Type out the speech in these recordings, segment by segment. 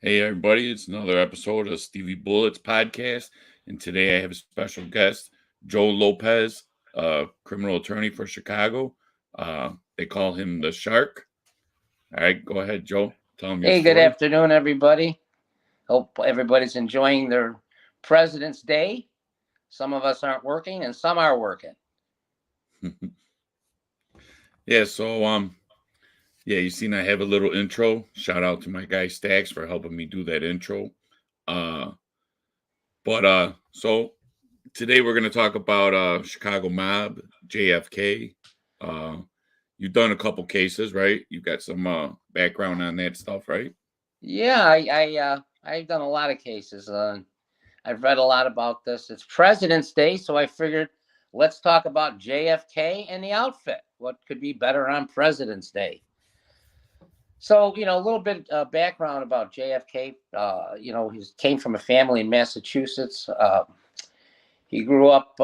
Hey everybody, it's another episode of Stevie Bullets podcast, and today I have a special guest, Joe Lopez, criminal attorney for Chicago. They call him the Shark. All right, go ahead, Joe. Tell him your Hey, good story. afternoon, everybody. Hope everybody's enjoying their President's Day. Some of us aren't working and some are working. Yeah, so yeah, you seen I have a little intro. Shout out to my guy Stacks for helping me do that intro. Uh, so today we're gonna talk about Chicago mob, JFK. Uh, you've done a couple cases, right? You've got some background on that stuff, right? Yeah, I've done a lot of cases. I've read a lot about this. It's President's Day, so I figured let's talk about JFK and the outfit. What could be better on President's Day? So, a little bit background about JFK. He came from a family in Massachusetts. He grew up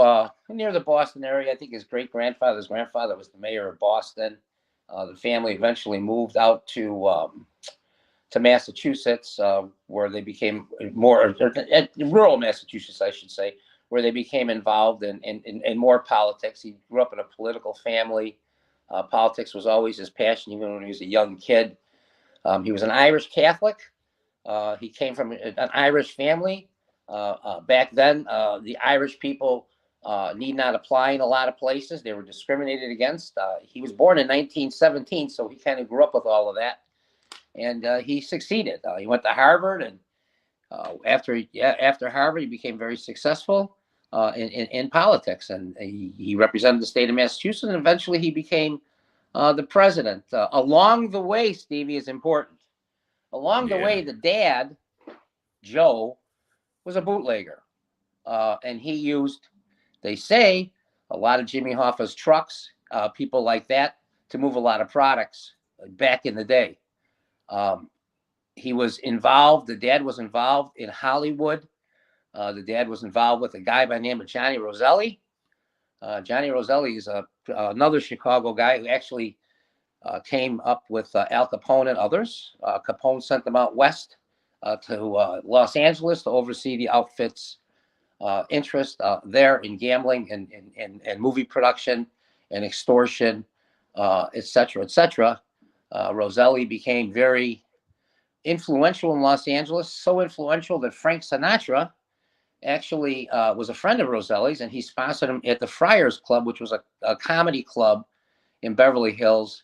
near the Boston area. I think his great-grandfather's grandfather was the mayor of Boston. The family eventually moved out to Massachusetts, where they became more rural Massachusetts, I should say, where they became involved in more politics. He grew up in a political family. Politics was always his passion, even when he was a young kid. He was an Irish Catholic. He came from an Irish family. Back then, the Irish people need not apply in a lot of places. They were discriminated against. He was born in 1917, so he kind of grew up with all of that, and he succeeded. He went to Harvard, and after Harvard, he became very successful in politics, and he represented the state of Massachusetts, and eventually he became the president. Along the way, Stevie, is important. Along the Yeah, way, the dad, Joe, was a bootlegger. And he used, they say, a lot of Jimmy Hoffa's trucks, people like that, to move a lot of products back in the day. Um, he was involved, the dad was involved in Hollywood. The dad was involved with a guy by the name of Johnny Roselli. Johnny Roselli is another Chicago guy who actually came up with Al Capone and others. Capone sent them out west to Los Angeles to oversee the outfit's interest there in gambling and movie production and extortion, et cetera, et cetera. Roselli became very influential in Los Angeles, so influential that Frank Sinatra actually was a friend of Roselli's, and he sponsored him at the Friars Club, which was a comedy club in Beverly Hills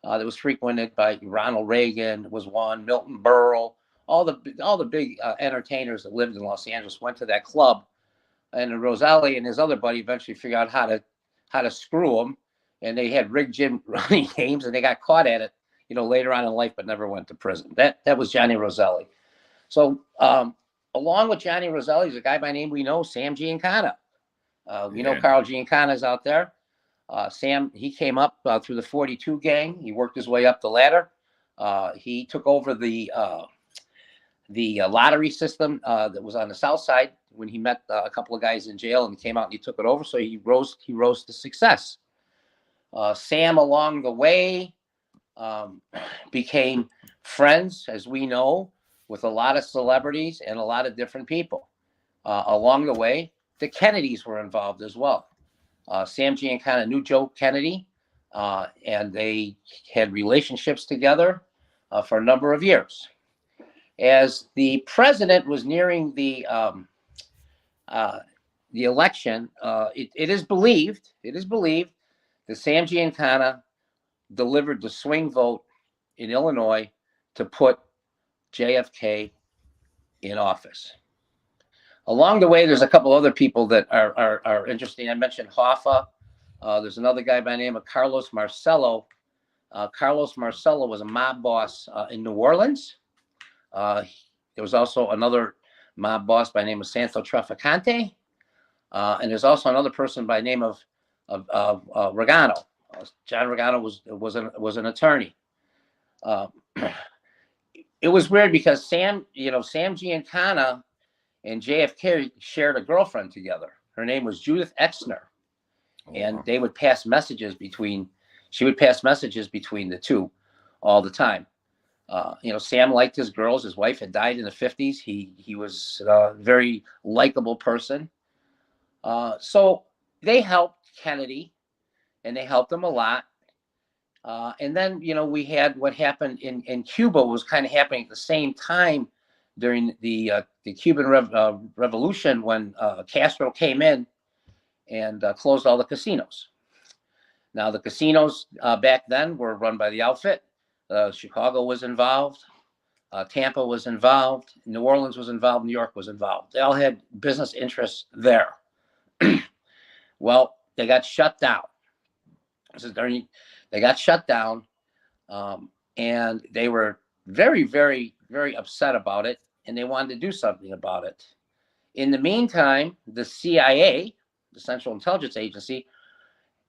that was frequented by Ronald Reagan, was one, Milton Berle, all the big entertainers that lived in Los Angeles went to that club, and Roselli and his other buddy eventually figured out how to screw him, and they had rigged gin running games, and they got caught at it, later on in life, but never went to prison. That was Johnny Roselli. So along with Johnny Roselli is a guy by name we know, Sam Giancana. yeah, Carl Giancana's out there. Sam, he came up through the 42 gang. He worked his way up the ladder. He took over the lottery system that was on the south side when he met a couple of guys in jail, and he came out and he took it over. So he rose to success. Sam, along the way, became friends, as we know, with a lot of celebrities and a lot of different people. Along the way, the Kennedys were involved as well. Sam Giancana knew Joe Kennedy, and they had relationships together for a number of years. As the president was nearing the election, it is believed that Sam Giancana delivered the swing vote in Illinois to put JFK in office. Along the way, there's a couple other people that are interesting. I mentioned Hoffa. There's another guy by the name of Carlos Marcello. Carlos Marcello was a mob boss in New Orleans. There was also another mob boss by the name of Santo Trafficante. And there's also another person by the name of Regano. John Regano was an attorney. Uh, it was weird because Sam Giancana and JFK shared a girlfriend together. Her name was Judith Exner, oh, and wow. they would pass messages between. She would pass messages between the two all the time. Sam liked his girls. His wife had died in the 50s. He was a very likable person. So they helped Kennedy, and they helped him a lot. And then, we had what happened in Cuba was kind of happening at the same time during the Cuban Revolution when Castro came in and closed all the casinos. Now, the casinos back then were run by the outfit. Chicago was involved. Tampa was involved. New Orleans was involved. New York was involved. They all had business interests there. Well, they got shut down. They got shut down, and they were very, very, very upset about it, and they wanted to do something about it. In the meantime, the CIA, the Central Intelligence Agency,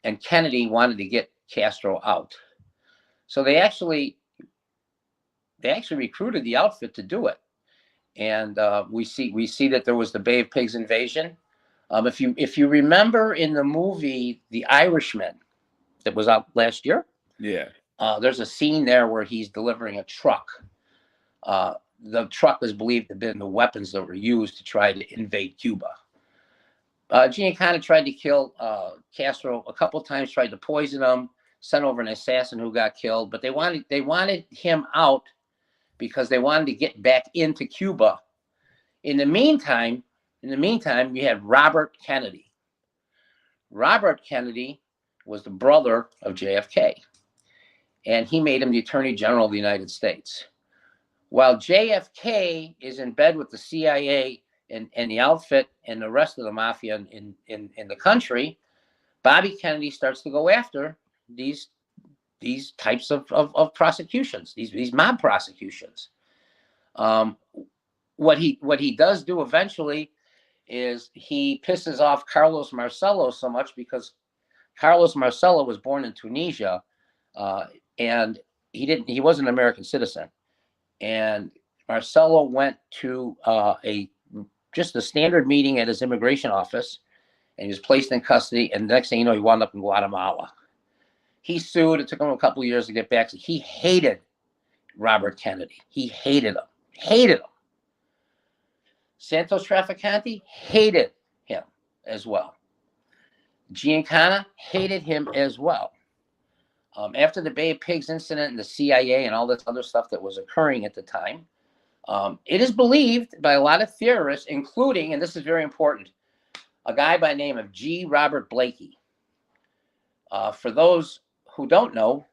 and Kennedy wanted to get Castro out. So they actually recruited the outfit to do it. And we see that there was the Bay of Pigs invasion. If you remember in the movie The Irishman that was out last year, Yeah. there's a scene there where he's delivering a truck. The truck is believed to have been the weapons that were used to try to invade Cuba. Giancana tried to kill Castro a couple of times, tried to poison him, sent over an assassin who got killed, but they wanted him out because they wanted to get back into Cuba. In the meantime, you had Robert Kennedy. Robert Kennedy was the brother of JFK, and he made him the Attorney General of the United States. While JFK is in bed with the CIA and the outfit and the rest of the mafia in the country, Bobby Kennedy starts to go after these types of prosecutions, these mob prosecutions. What he does do eventually is he pisses off Carlos Marcello so much because Carlos Marcello was born in Tunisia, and he wasn't an American citizen. And Marcello went to just a standard meeting at his immigration office, and he was placed in custody. And the next thing you know, he wound up in Guatemala. He sued. It took him a couple of years to get back. He hated Robert Kennedy. He hated him. Santos Trafficante hated him as well. Giancana hated him as well. After the Bay of Pigs incident and the CIA and all this other stuff that was occurring at the time, it is believed by a lot of theorists, including, and this is very important, a guy by the name of G. Robert Blakey. For those who don't know,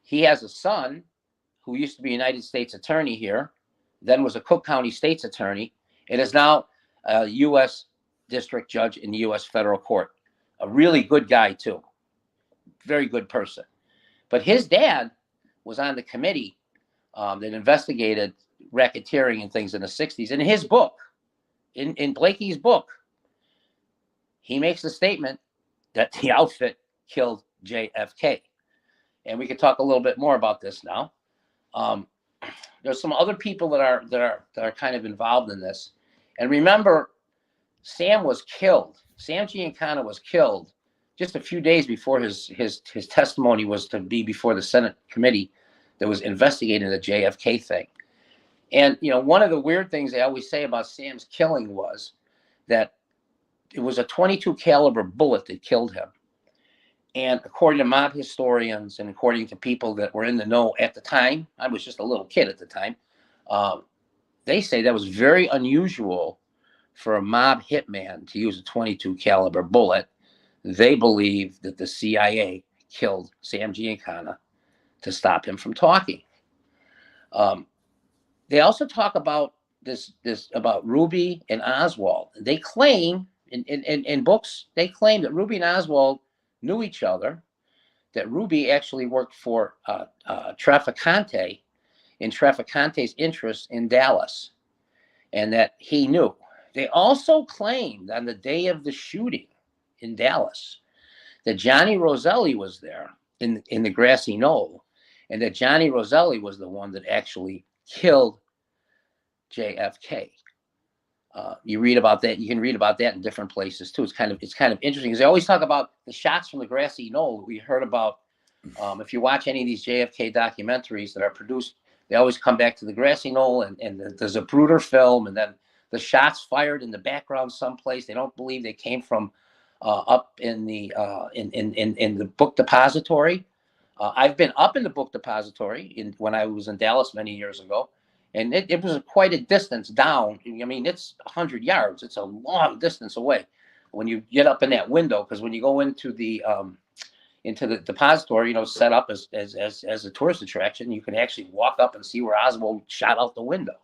he has a son who used to be a United States attorney here, then was a Cook County State's attorney, and is now a U.S. district judge in the U.S. federal court. A really good guy, too. Very good person. But his dad was on the committee that investigated racketeering and things in the 60s. In his book, in Blakey's book, he makes the statement that the outfit killed JFK. And we can talk a little bit more about this now. There's some other people that are kind of involved in this. And remember, Sam was killed. Sam Giancana was killed just a few days before his testimony was to be before the Senate committee that was investigating the JFK thing. And, one of the weird things they always say about Sam's killing was that it was a .22 caliber bullet that killed him. And according to mob historians and according to people that were in the know at the time, I was just a little kid at the time, they say that was very unusual for a mob hitman to use a .22 caliber bullet. They believe that the CIA killed Sam Giancana to stop him from talking. They also talk about this about Ruby and Oswald. They claim in books, they claim that Ruby and Oswald knew each other, that Ruby actually worked for Trafficante in Trafficante's interests in Dallas, and that he knew. They also claimed on the day of the shooting in Dallas that Johnny Roselli was there in the grassy knoll, and that Johnny Roselli was the one that actually killed JFK. You read about that. You can read about that in different places too. It's kind of interesting because they always talk about the shots from the grassy knoll. We heard about if you watch any of these JFK documentaries that are produced they always come back to the grassy knoll, and there's a Zapruder film, and then the shots fired in the background someplace. They don't believe they came from up in the in the book depository. I've been up in the book depository when I was in Dallas many years ago, and it was quite a distance down. I mean, it's 100 yards. It's a long distance away when you get up in that window, because when you go into the depository, set up as a tourist attraction, you can actually walk up and see where Oswald shot out the window.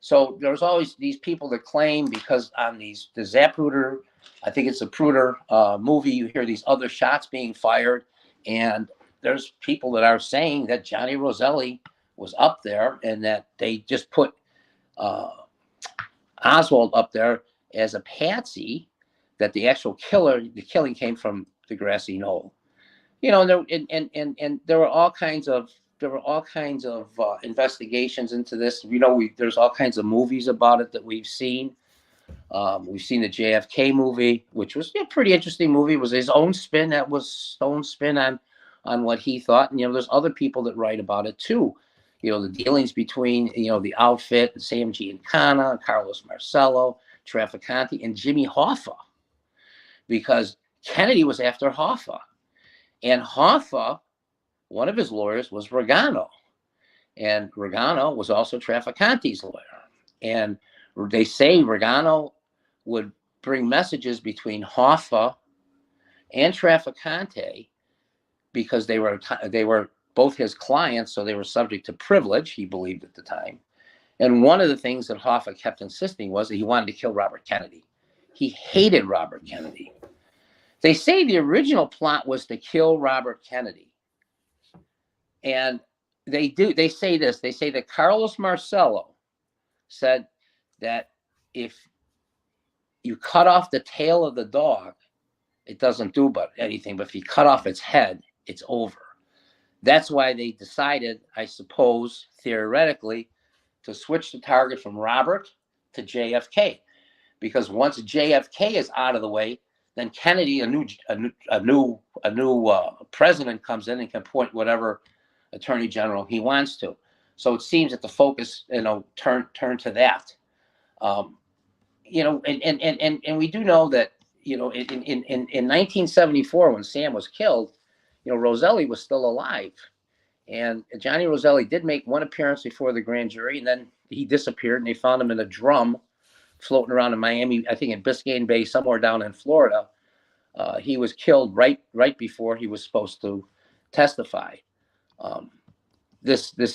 So there's always these people that claim, because on the Zapruder, I think it's a Zapruder movie, you hear these other shots being fired, and there's people that are saying that Johnny Roselli was up there and that they just put Oswald up there as a patsy, that the actual killing came from the grassy knoll. And there were all kinds of investigations into this. There's all kinds of movies about it that we've seen. We've seen the JFK movie, which was a pretty interesting movie. It was his own spin. That was Stone's spin on what he thought. And there's other people that write about it too. The dealings between the outfit, Sam Giancana, Carlos Marcello, Trafficante, and Jimmy Hoffa, because Kennedy was after Hoffa. And Hoffa, one of his lawyers was Regano. And Regano was also Trafficante's lawyer. And they say Regano would bring messages between Hoffa and Trafficante, because they were both his clients, so they were subject to privilege, he believed at the time. And one of the things that Hoffa kept insisting was that he wanted to kill Robert Kennedy. He hated Robert Kennedy. They say the original plot was to kill Robert Kennedy. And they say this. They say that Carlos Marcello said that if you cut off the tail of the dog, it doesn't do anything. But if you cut off its head, it's over. That's why they decided, I suppose, theoretically, to switch the target from Robert to JFK. Because once JFK is out of the way, then Kennedy, a new president, comes in and can appoint whatever attorney general he wants to. So it seems that the focus, turned to that. And we do know that, in 1974, when Sam was killed, Roselli was still alive. And Johnny Roselli did make one appearance before the grand jury, and then he disappeared, and they found him in a drum floating around in Miami, I think in Biscayne Bay, somewhere down in Florida. He was killed right before he was supposed to testify. The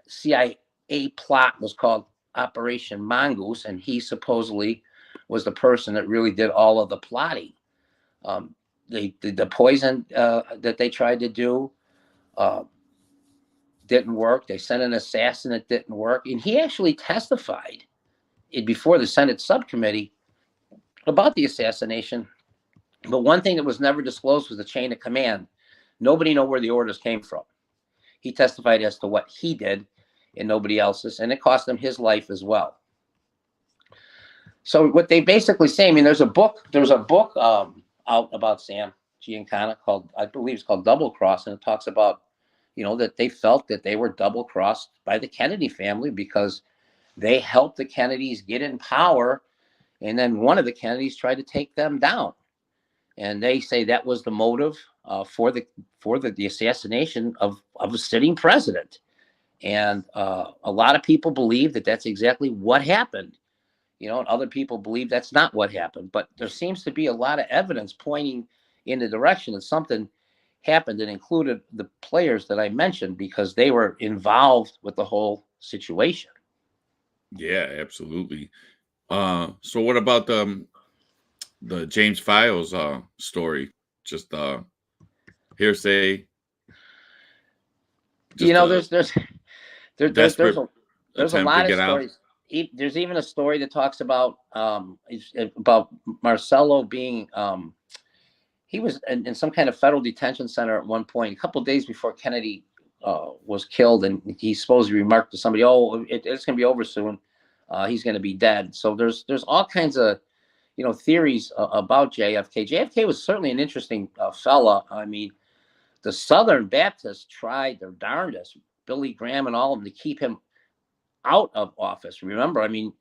CIA plot was called Operation Mongoose, and he supposedly was the person that really did all of the plotting. The poison that they tried to do didn't work. They sent an assassin that didn't work, and he actually testified before the Senate subcommittee about the assassination. But one thing that was never disclosed was the chain of command. Nobody knew where the orders came from. He testified as to what he did and nobody else's, and it cost him his life as well. So what they basically say, there's a book out about Sam Giancana called, I believe it's called Double Cross, and it talks about, that they felt that they were double crossed by the Kennedy family because they helped the Kennedys get in power, and then one of the Kennedys tried to take them down. And they say that was the motive for the assassination of a sitting president. And a lot of people believe that that's exactly what happened. And other people believe that's not what happened. But there seems to be a lot of evidence pointing in the direction that something happened that included the players that I mentioned, because they were involved with the whole situation. Yeah, absolutely. So what about the James Files story? Just hearsay. Just there's a lot of stories. There's even a story that talks about Marcello being he was in some kind of federal detention center at one point, a couple of days before Kennedy was killed, and he supposedly remarked to somebody, "Oh, it's going to be over soon. He's going to be dead." So there's all kinds of theories about JFK. JFK was certainly an interesting fella. The Southern Baptists tried their darndest Billy Graham and all of them to keep him out of office. Remember, I mean,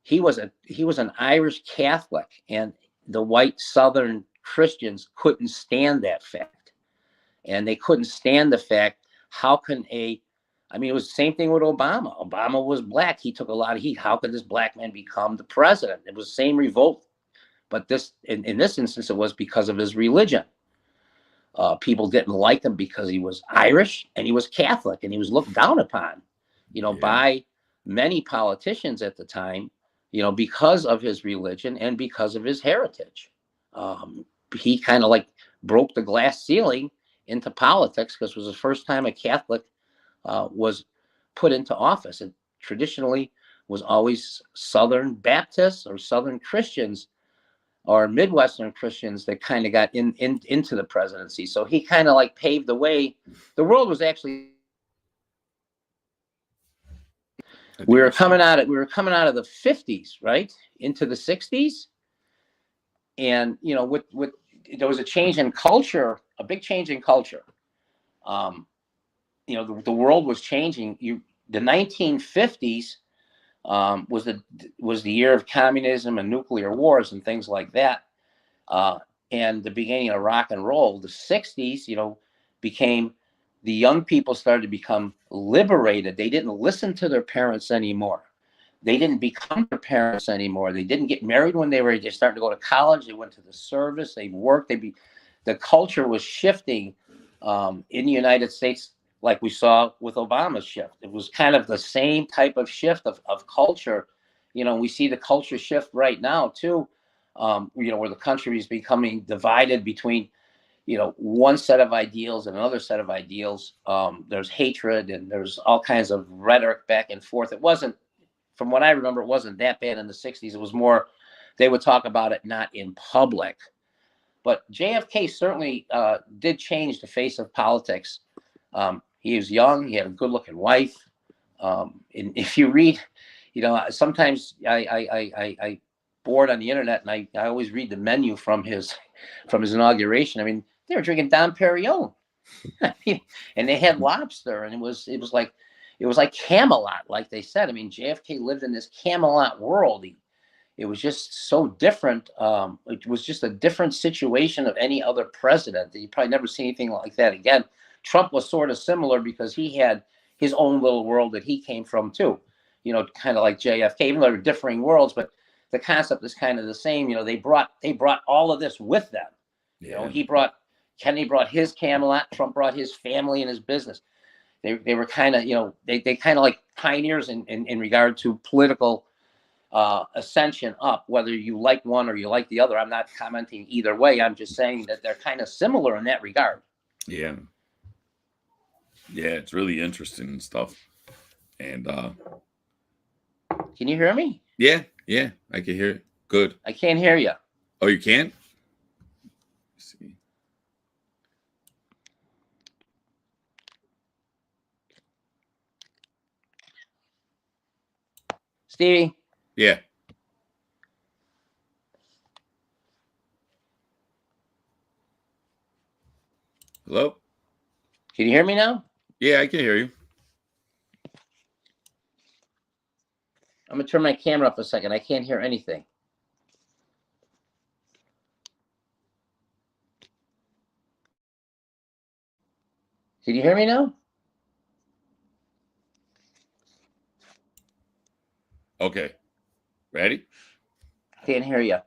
he was an Irish Catholic, and the white Southern Christians couldn't stand that fact, and they couldn't stand the fact how can I mean, it was the same thing with Obama. Obama was black. He took a lot of heat. How could this black man become the president? It was the same revolt, but in this instance, it was because of his religion. People didn't like him because he was Irish and he was Catholic, and he was looked down upon, by many politicians at the time, because of his religion and because of his heritage. He kind of like broke the glass ceiling into politics because it was the first time a Catholic was put into office. It traditionally was always Southern Baptists or Southern Christians or Midwestern Christians that kind of got into the presidency. So he kind of like paved the way. The world was actually we were coming out of the 50s, right, into the 60s, and with there was a change in culture, a big change in culture. The world was changing. The 1950s was the year of communism and nuclear wars and things like that. And the beginning of rock and roll. The 60s, became the young people started to become liberated. They didn't listen to their parents anymore. They didn't become their parents anymore. They didn't get married when they started to go to college. They went to the service. They worked. The culture was shifting in the United States, like we saw with Obama's shift. It was kind of the same type of shift of culture. We see the culture shift right now too. Where the country is becoming divided between, one set of ideals and another set of ideals. There's hatred and there's all kinds of rhetoric back and forth. It wasn't, from what I remember, it wasn't that bad in the 60s. It was more, they would talk about it not in public. But JFK certainly did change the face of politics. He was young. He had a good-looking wife. And if you read, sometimes I bored on the internet, and I always read the menu from his inauguration. I mean, they were drinking Dom Perignon, and they had lobster, and it was like Camelot, like they said. I mean, JFK lived in this Camelot world. It was just so different. It was just a different situation of any other president. You probably never see anything like that again. Trump was sort of similar because he had his own little world that he came from too. Kind of like JFK, even though they're differing worlds, but the concept is kind of the same. They brought all of this with them. Yeah. Kennedy brought his Camelot. Trump brought his family and his business. They were kind of, they kind of like pioneers in regard to political ascension up, whether you like one or you like the other. I'm not commenting either way. I'm just saying that they're kind of similar in that regard. Yeah. Yeah, it's really interesting and stuff. And can you hear me? Yeah, I can hear it. Good. I can't hear you. Oh, you can't? Let's see. Stevie? Yeah. Hello? Can you hear me now? Yeah, I can hear you. I'm going to turn my camera up a second. I can't hear anything. Can you hear me now? Okay. Ready? Can't hear you.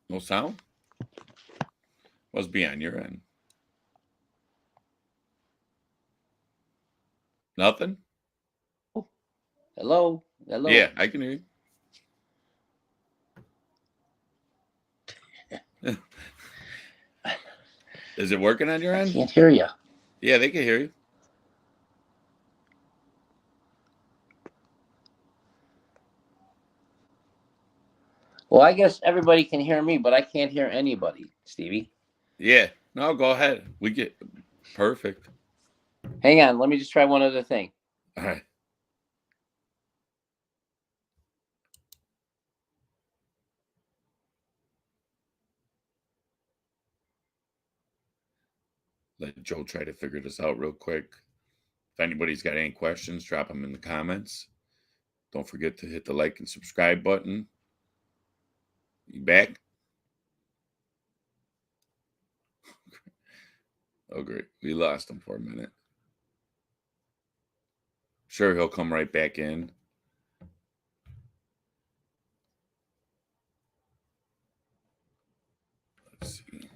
No sound? Must be on your end. Nothing? Hello? Yeah, I can hear you. Is it working on your end? I can't hear you. Yeah, they can hear you. Well, I guess everybody can hear me, but I can't hear anybody, Stevie. Yeah. No, go ahead. We get perfect. Hang on. Let me just try one other thing. All right. Let Joe try to figure this out real quick. If anybody's got any questions, drop them in the comments. Don't forget to hit the like and subscribe button. You back? Oh, great. We lost him for a minute. Sure, he'll come right back in. Let's see.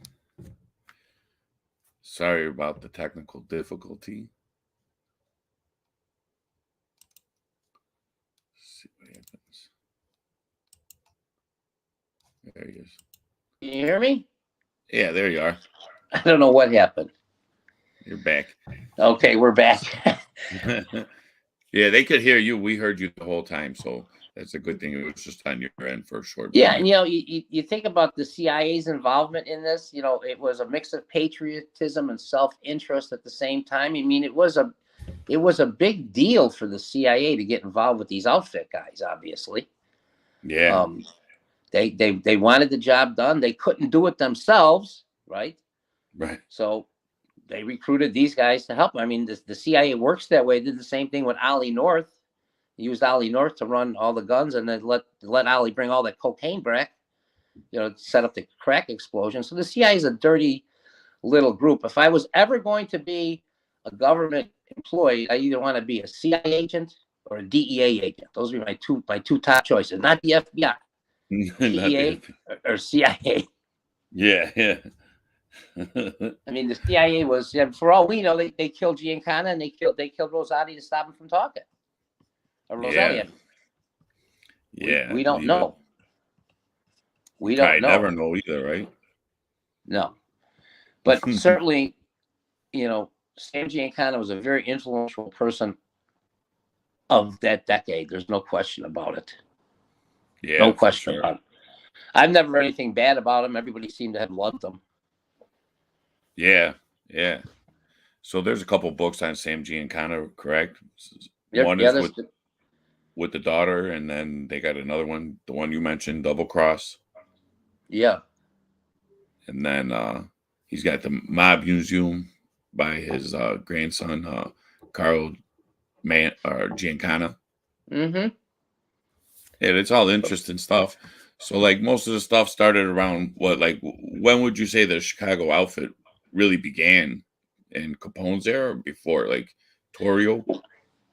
Sorry about the technical difficulty. Let's see what happens. There he is. Can you hear me? Yeah, there you are. I don't know what happened. You're back. Okay, we're back. Yeah, they could hear you. We heard you the whole time, so that's a good thing. It was just on your end for a short Yeah, minute. and you think about the CIA's involvement in this. It was a mix of patriotism and self-interest at the same time. I mean, it was a big deal for the CIA to get involved with these outfit guys. Obviously, Yeah. They wanted the job done. They couldn't do it themselves, right? Right. So they recruited these guys to help. I mean, the CIA works that way. Did the same thing with Ollie North. Used Ollie North to run all the guns, and then let Ollie bring all that cocaine back. Set up the crack explosion. So the CIA is a dirty little group. If I was ever going to be a government employee, I either want to be a CIA agent or a DEA agent. Those would be my two top choices. Not the FBI, DEA or CIA. Yeah, yeah. I mean, the CIA was, for all we know, they killed Giancana and they killed Rosati to stop him from talking. Or Roselli. Yeah. We don't know. We don't know. Never know either, right? No. But certainly, Sam Giancana was a very influential person of that decade. There's no question about it. Yeah. No question about it. I've never heard anything bad about him. Everybody seemed to have loved him. Yeah. Yeah. So there's a couple books on Sam Giancana, correct? Yep, one is with the daughter, and then they got another one, the one you mentioned, Double Cross. Yeah. And then he's got the Mob Museum by his grandson, Carl Giancana. Mm-hmm. Yeah, it's all interesting stuff. So, like, most of the stuff started around when would you say the Chicago outfit really began? In Capone's era or before, like Torrio?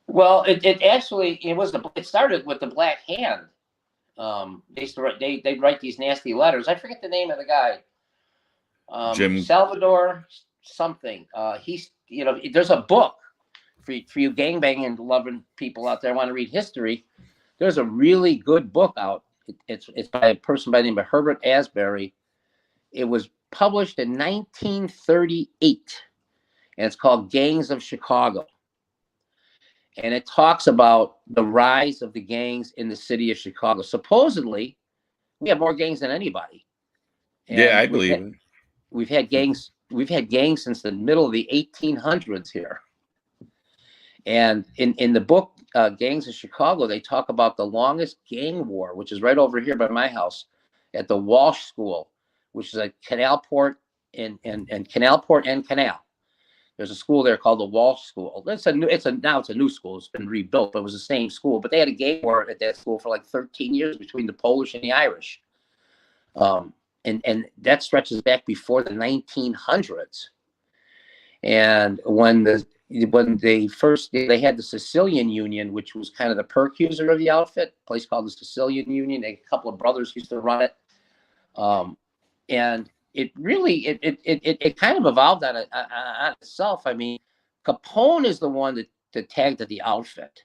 Well, it started with the Black Hand. They'd write these nasty letters. I forget the name of the guy. Jim Salvador something. There's a book for you gangbanging loving people out there want to read history. There's a really good book out. It's by a person by the name of Herbert Asbury. It was published in 1938, and it's called Gangs of Chicago. And it talks about the rise of the gangs in the city of Chicago. Supposedly, we have more gangs than anybody. And I believe it. We've had gangs since the middle of the 1800s here. And in the book, Gangs of Chicago, they talk about the longest gang war, which is right over here by my house at the Walsh School, which is a Canalport and Canalport and Canal. There's a school there called the Walsh School. Now it's a new school. It's been rebuilt, but it was the same school. But they had a gang war at that school for like 13 years between the Polish and the Irish. And that stretches back before the 1900s. And when they had the Sicilian Union, which was kind of the percuser of the outfit, a place called the Sicilian Union. A couple of brothers used to run it. And it really, it kind of evolved on itself. I mean, Capone is the one that tagged at the outfit.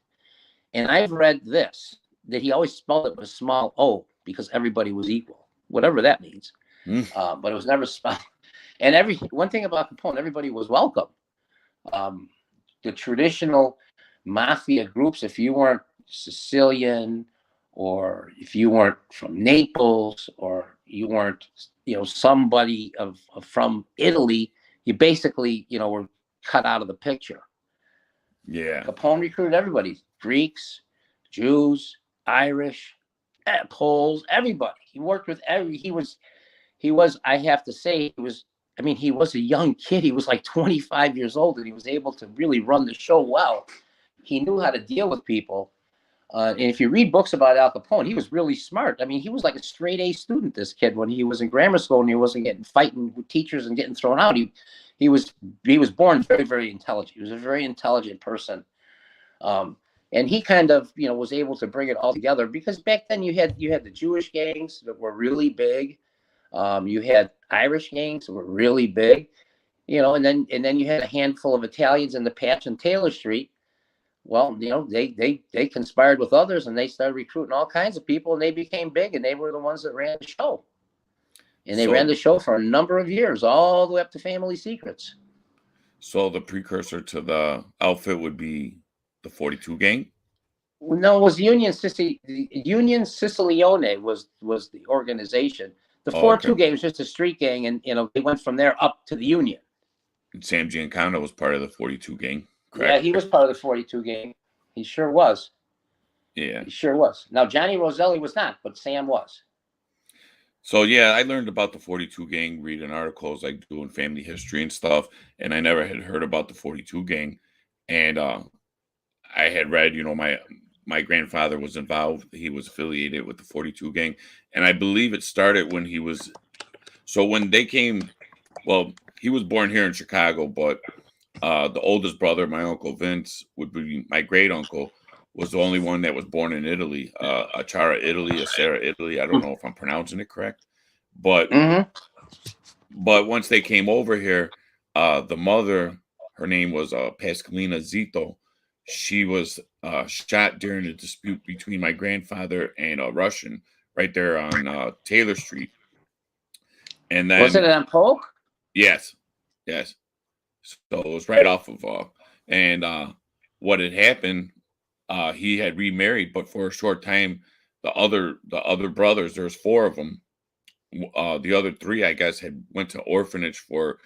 And I've read this, that he always spelled it with a small O because everybody was equal, whatever that means. But it was never spelled. And one thing about Capone, everybody was welcome. The traditional mafia groups, if you weren't Sicilian, or if you weren't from Naples, or you weren't, somebody from Italy, you basically, were cut out of the picture. Yeah. Capone recruited everybody: Greeks, Jews, Irish, Poles, everybody. He worked with he was, I have to say, he was I mean, he was a young kid. He was like 25 years old, and he was able to really run the show well. He knew how to deal with people. And if you read books about Al Capone, he was really smart. I mean, he was like a straight A student, this kid, when he was in grammar school, and he wasn't getting fighting with teachers and getting thrown out. He was born very, very intelligent. He was a very intelligent person. And he kind of, was able to bring it all together, because back then you had the Jewish gangs that were really big. You had Irish gangs that were really big, and then you had a handful of Italians in the patch on Taylor Street. Well, they conspired with others, and they started recruiting all kinds of people, and they became big, and they were the ones that ran the show. And they ran the show for a number of years, all the way up to Family Secrets. So the precursor to the outfit would be the 42 gang? No, it was Union Sicilione was the organization. The 42 gang was just a street gang, and they went from there up to the Union. And Sam Giancana was part of the 42 gang. Correct? Yeah, he was part of the 42 gang. He sure was. Yeah. He sure was. Now, Johnny Roselli was not, but Sam was. So, yeah, I learned about the 42 gang reading articles like doing family history and stuff, and I never had heard about the 42 gang. And I had read, my grandfather was involved. He was affiliated with the 42 gang. And I believe it started when when they came, well, he was born here in Chicago, but the oldest brother, my Uncle Vince, would be my great uncle, was the only one that was born in Italy, Achara, Italy, Acera, Italy. I don't know if I'm pronouncing it correct, but once they came over here, the mother, her name was Pascalina Zito. She was shot during a dispute between my grandfather and a Russian right there on Taylor Street. And then was it on Polk? Yes. So it was right off of and what had happened, he had remarried, but for a short time, the other brothers, there's 4 of them. The other 3, I guess, had went to orphanage for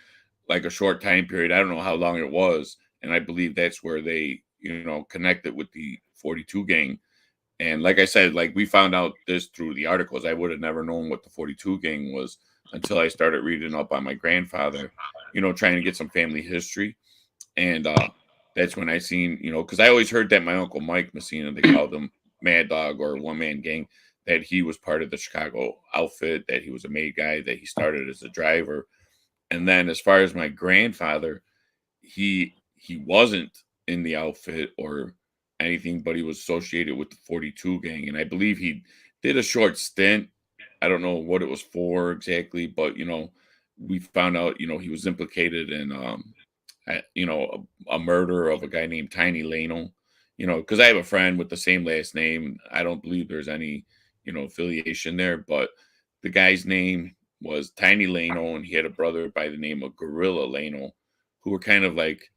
like a short time period. I don't know how long it was, and I believe that's where they, connected with the 42 gang. And like I said, like we found out this through the articles. I would have never known what the 42 gang was until I started reading up on my grandfather, trying to get some family history. And that's when I seen, because I always heard that my Uncle Mike Messina, they called him Mad Dog or One Man Gang, that he was part of the Chicago outfit, that he was a made guy, that he started as a driver. And then as far as my grandfather, he wasn't in the outfit or anything, but he was associated with the 42 gang. And I believe he did a short stint. I don't know what it was for exactly, but, we found out, he was implicated in, a murder of a guy named Tiny Leno, because I have a friend with the same last name. I don't believe there's any, affiliation there, but the guy's name was Tiny Leno, and he had a brother by the name of Gorilla Leno, who were kind of like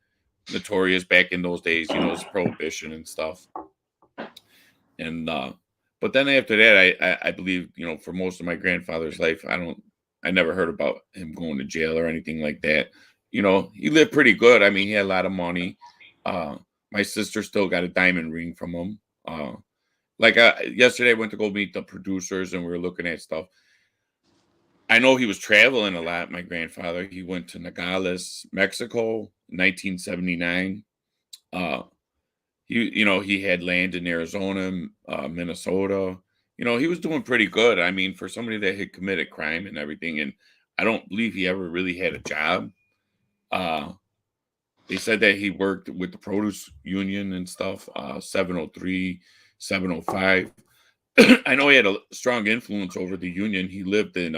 notorious back in those days, it's prohibition and stuff. And but then after that, I believe, for most of my grandfather's life, I never heard about him going to jail or anything like that. He lived pretty good. I mean, he had a lot of money. My sister still got a diamond ring from him. Yesterday I went to go meet the producers, and we were looking at stuff. I know he was traveling a lot, my grandfather. He went to Nogales, Mexico, 1979. He had land in Arizona, Minnesota. He was doing pretty good. I mean, for somebody that had committed crime and everything, and I don't believe he ever really had a job. They said that he worked with the produce union and stuff, 703, 705. I know he had a strong influence over the union. He lived in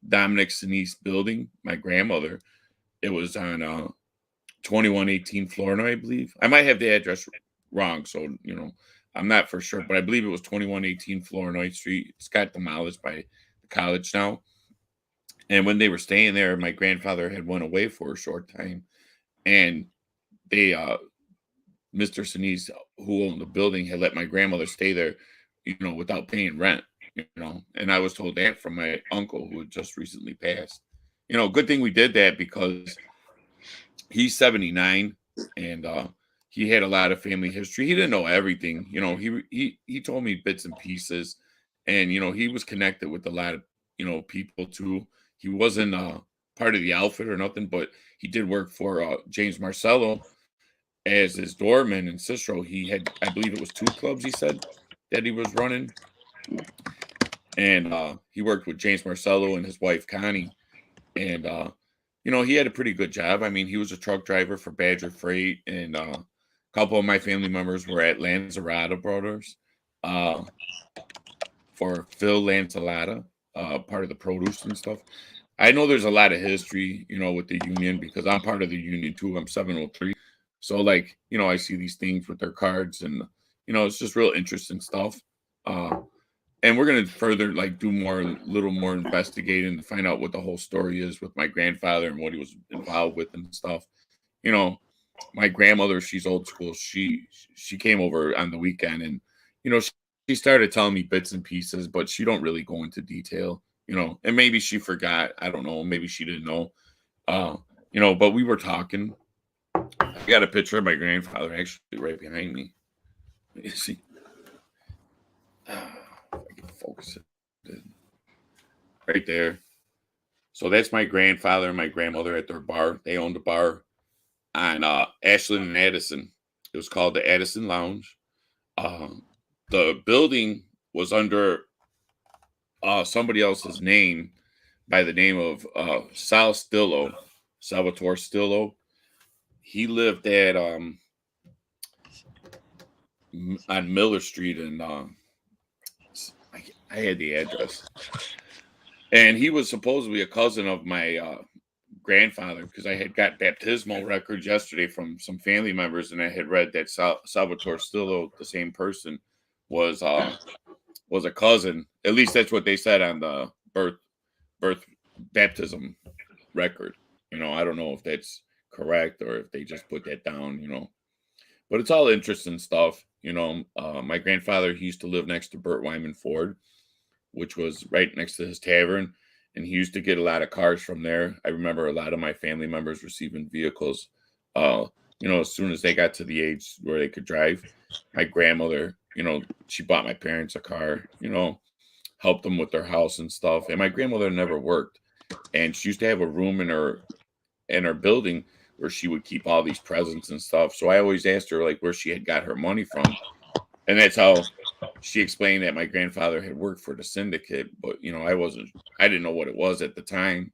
Dominic Sinise building, my grandmother. It was on 2118 Flournoy, I believe. I might have the address wrong, so, I'm not for sure, but I believe it was 2118 Flournoy Street. It's got demolished by the college now. And when they were staying there, my grandfather had went away for a short time, and they, Mr. Sinise, who owned the building, had let my grandmother stay there, without paying rent, and I was told that from my uncle who had just recently passed. Good thing we did that, because he's 79, and he had a lot of family history. He didn't know everything. He told me bits and pieces, and he was connected with a lot of people too. He wasn't part of the outfit or nothing, but he did work for James Marcello as his doorman in Cicero. He had, I believe it was 2 clubs, he said, that he was running. And he worked with James Marcello and his wife Connie. And he had a pretty good job. I mean, he was a truck driver for Badger Freight, and a couple of my family members were at Lanzarata Brothers for Phil Lanzalata, part of the produce and stuff. I know there's a lot of history, with the union because I'm part of the union too. I'm 703. So, like, I see these things with their cards, and, it's just real interesting stuff. And we're going to further, like, do little more investigating to find out what the whole story is with my grandfather and what he was involved with and stuff. My grandmother, she's old school. She came over on the weekend, and, she started telling me bits and pieces, but she don't really go into detail, and maybe she forgot. I don't know. Maybe she didn't know. But we were talking. I got a picture of my grandfather actually right behind me. Let me see. If I can focus it. Right there. So that's my grandfather and my grandmother at their bar. They owned a bar on Ashland and Addison. It was called the Addison Lounge. The building was under somebody else's name by the name of Salvatore Stillo. He lived at on Miller Street, and I had the address. And he was supposedly a cousin of my grandfather, because I had got baptismal records yesterday from some family members, and I had read that Salvatore Stillo, the same person, was a cousin. At least that's what they said on the birth baptism record. I don't know if that's correct or if they just put that down. But it's all interesting stuff. My grandfather, he used to live next to Burt Wyman Ford, which was right next to his tavern, and he used to get a lot of cars from there. I remember a lot of my family members receiving vehicles, as soon as they got to the age where they could drive. My grandmother, she bought my parents a car, helped them with their house and stuff. And my grandmother never worked, and she used to have a room in her building where she would keep all these presents and stuff. So I always asked her, like, where she had got her money from. And that's how she explained that my grandfather had worked for the syndicate, but, I didn't know what it was at the time.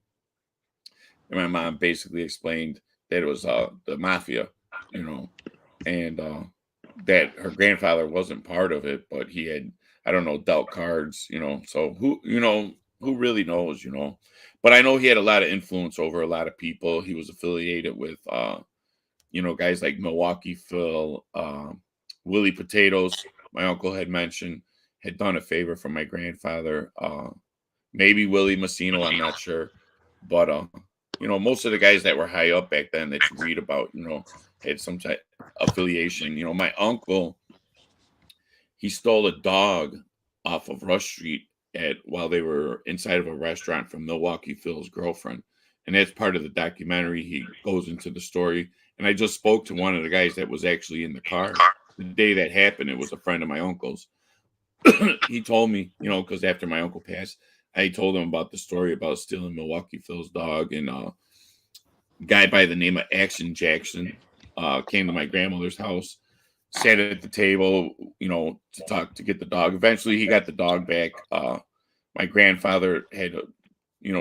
And my mom basically explained that it was the mafia, and that her grandfather wasn't part of it, but he had, I don't know, dealt cards, so who really knows, but I know he had a lot of influence over a lot of people. He was affiliated with, guys like Milwaukee Phil, Willie Potatoes, my uncle had mentioned, had done a favor for my grandfather. Maybe Willie Massino, I'm not sure. But, most of the guys that were high up back then that you read about, had some type of affiliation. My uncle, he stole a dog off of Rush Street while they were inside of a restaurant from Milwaukee Phil's girlfriend. And that's part of the documentary. He goes into the story. And I just spoke to one of the guys that was actually in the car. The day that happened, it was a friend of my uncle's. He told me, because after my uncle passed, I told him about the story about stealing Milwaukee Phil's dog. And a guy by the name of Action Jackson came to my grandmother's house, sat at the table, to get the dog. Eventually, he got the dog back. My grandfather had,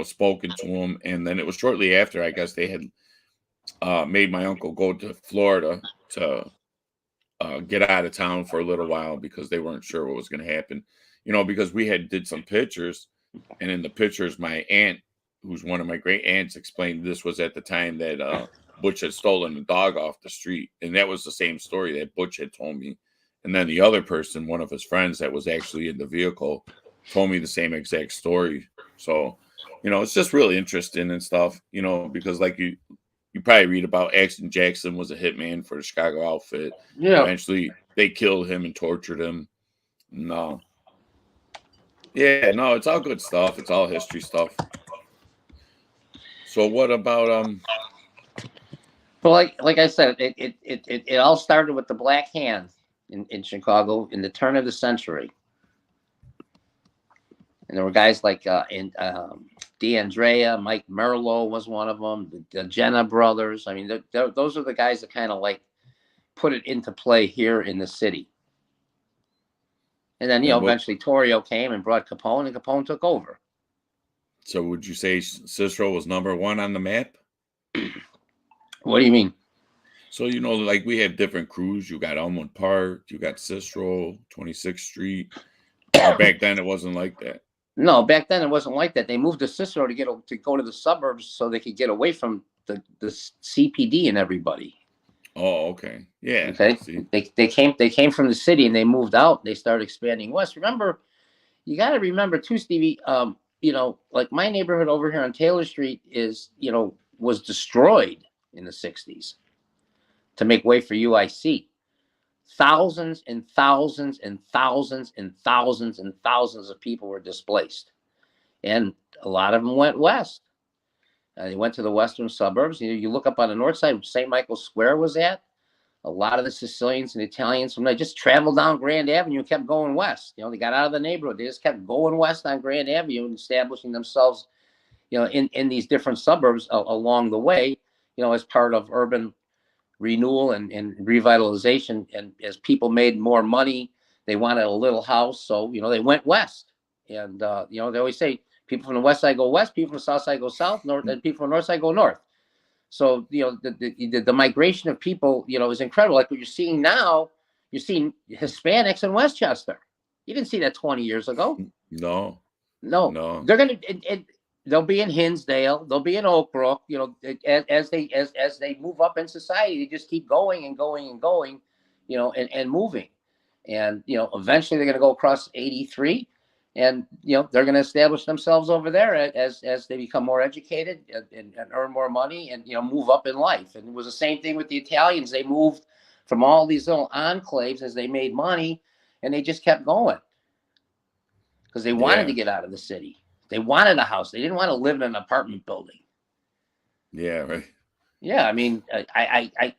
spoken to him. And then it was shortly after, I guess, they had made my uncle go to Florida to get out of town for a little while because they weren't sure what was going to happen, because we did some pictures, and in the pictures, my aunt, who's one of my great aunts, explained this was at the time that Butch had stolen the dog off the street. And that was the same story that Butch had told me. And then the other person, one of his friends that was actually in the vehicle, told me the same exact story. So, it's just really interesting and stuff, because like you probably read about Action Jackson was a hitman for the Chicago outfit. Yeah. Eventually, they killed him and tortured him. No. Yeah, no, it's all good stuff. It's all history stuff. So what about Well, like I said, it all started with the Black Hand in Chicago in the turn of the century, and there were guys like DeAndrea, Mike Merlo was one of them. The Jenna brothers. I mean, those are the guys that kind of like put it into play here in the city. And then, eventually Torrio came and brought Capone, and Capone took over. So would you say Cicero was number one on the map? What do you mean? So, like we have different crews. You got Elmwood Park, you got Cicero, 26th Street. Or back then it wasn't like that. No, back then it wasn't like that. They moved to Cicero to go to the suburbs so they could get away from the CPD and everybody. Oh, okay. Yeah. Okay. See? They came from the city and they moved out. They started expanding west. Remember, you got to remember too, Stevie. Like my neighborhood over here on Taylor Street was destroyed in the 60s to make way for UIC. Thousands and thousands and thousands and thousands and thousands of people were displaced, and a lot of them went west. They went to the western suburbs. You look up on the north side, St. Michael's Square was at. A lot of the Sicilians and Italians from there just traveled down Grand Avenue and kept going west. They got out of the neighborhood. They just kept going west on Grand Avenue and establishing themselves, in these different suburbs along the way, as part of urban renewal and revitalization. And as people made more money, they wanted a little house. So, they went west. And, they always say people from the west side go west, people from the south side go south, north, and people from the north side go north. So, the migration of people, is incredible. Like what you're seeing now, you're seeing Hispanics in Westchester. You didn't see that 20 years ago. No. They're going to, they'll be in Hinsdale. They'll be in Oak Brook. As they move up in society, they just keep going and going and going, and moving. And, eventually they're going to go across 83. And, they're going to establish themselves over there as they become more educated and earn more money and, move up in life. And it was the same thing with the Italians. They moved from all these little enclaves as they made money, and they just kept going because they wanted to get out of the city. They wanted a house. They didn't want to live in an apartment building. Yeah, right. Yeah, I mean, I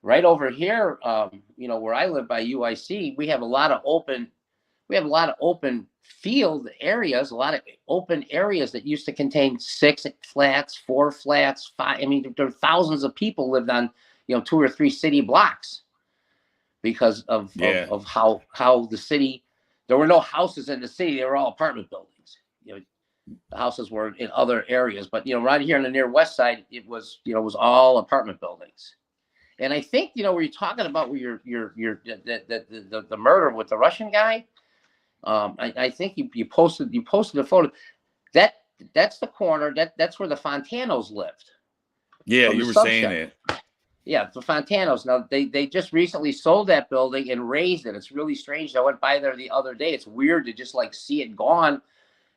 right over here, where I live by UIC, we have a lot of open field areas, a lot of open areas that used to contain 6 flats, 4 flats, 5. I mean, there are thousands of people lived on, 2 or 3 city blocks because of how the city, there were no houses in the city. They were all apartment buildings. The houses were in other areas, but, right here on the near west side, it was all apartment buildings. And I think, where you're talking about where the murder with the Russian guy, I think you posted a photo. That's the corner. That's where the Fontanos lived. Yeah, you were saying it. Yeah, the Fontanos. Now they just recently sold that building and raised it. It's really strange. I went by there the other day. It's weird to just like see it gone.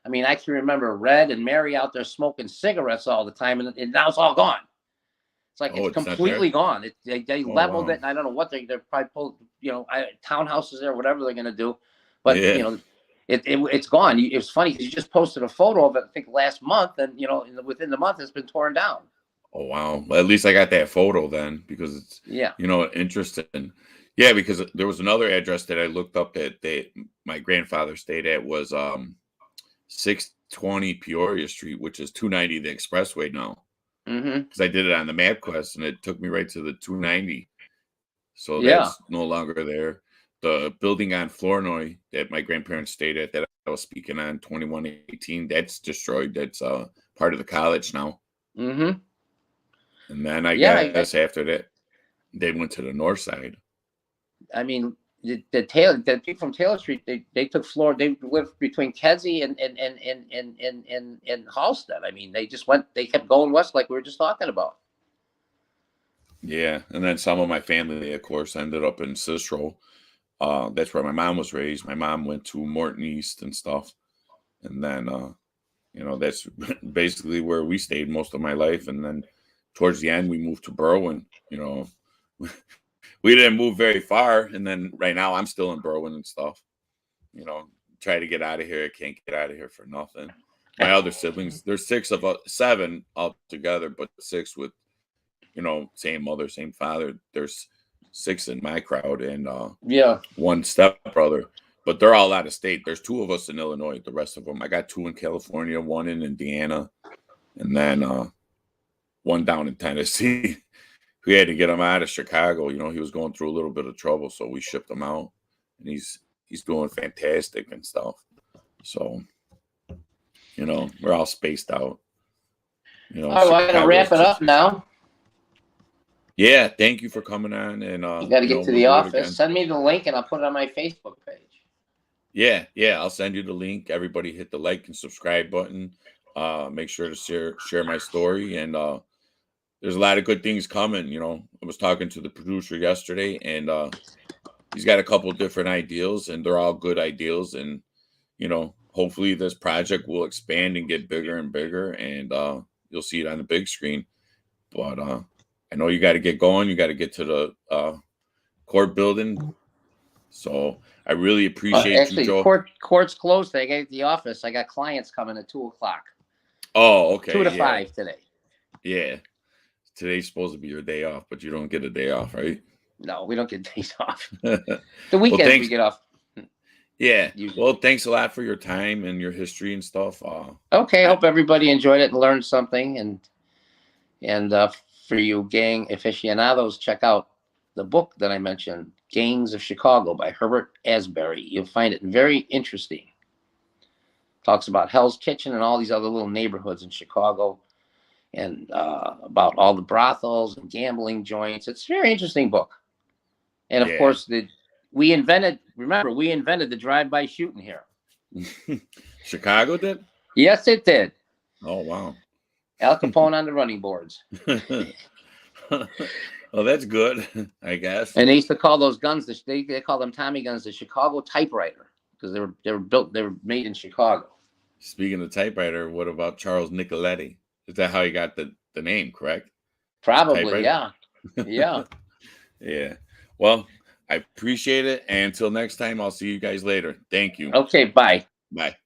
I mean, I can remember Red and Mary out there smoking cigarettes all the time, and now it's all gone. It's like it's completely gone. They leveled it, and I don't know what they're probably pulled, townhouses there, whatever they're going to do. But, it's gone. It was funny because you just posted a photo of it, I think, last month. And, within the month, it's been torn down. Oh, wow. Well, at least I got that photo then because it's, interesting. Yeah, because there was another address that I looked up that my grandfather stayed at was 620 Peoria Street, which is 290 the expressway now. Because I did it on the MapQuest, and it took me right to the 290. So that's no longer there. The building on Flournoy that my grandparents stayed at that I was speaking on, 2118, that's destroyed. That's part of the college now. And then I guess after that, they went to the north side. I mean, the people from Taylor Street, they took Florida. They lived between Kedzie and Halstead. I mean, they kept going west like we were just talking about. Yeah, and then some of my family, of course, ended up in Cicero. That's where my mom was raised. My mom went to Morton East and stuff. And then, that's basically where we stayed most of my life. And then towards the end, we moved to Berwyn. We didn't move very far. And then right now I'm still in Berwyn and stuff. Try to get out of here. I can't get out of here for nothing. My other siblings, there's 7 altogether, but 6 with, same mother, same father. There's 6 in my crowd and 1 stepbrother. but they're all out of state. There's 2 of us in Illinois. The rest of them, I got 2 in California, 1 in Indiana, and then 1 down in Tennessee. We had to get him out of Chicago. You know, he was going through a little bit of trouble, so we shipped him out, and he's doing fantastic and stuff. So, you know, we're all spaced out. You know, all right, I gotta wrap it up now. Yeah, thank you for coming on. And you got to get to the office. Send me the link, and I'll put it on my Facebook page. Yeah, I'll send you the link. Everybody hit the like and subscribe button. Make sure to share my story, and there's a lot of good things coming. You know, I was talking to the producer yesterday, and he's got a couple of different ideas, and they're all good ideas. And you know, hopefully this project will expand and get bigger and bigger, and you'll see it on the big screen. But I know you got to get going. You got to get to the court building. So I really appreciate you, Joe. Court's closed. I got the office. I got clients coming at 2:00. Oh, okay. 2 to 5 today. Yeah. Today's supposed to be your day off, but you don't get a day off, right? No, we don't get days off. The weekends we get off. Yeah. Usually. Well, thanks a lot for your time and your history and stuff. Okay. I hope everybody enjoyed it and learned something. And for you gang aficionados, check out the book that I mentioned, Gangs of Chicago by Herbert Asbury. You'll find it very interesting. Talks about Hell's Kitchen and all these other little neighborhoods in Chicago, and about all the brothels and gambling joints. It's a very interesting book. And of course, we invented the drive-by shooting here. Chicago did? Yes, it did. Oh, wow. Al Capone on the running boards. Well, that's good, I guess. And they used to call those guns, they call them Tommy guns, the Chicago typewriter, because they were made in Chicago. Speaking of typewriter, what about Charles Nicoletti? Is that how he got the name, correct? Probably, typewriter? Yeah. Yeah. Yeah. Well, I appreciate it. And until next time, I'll see you guys later. Thank you. Okay, bye. Bye.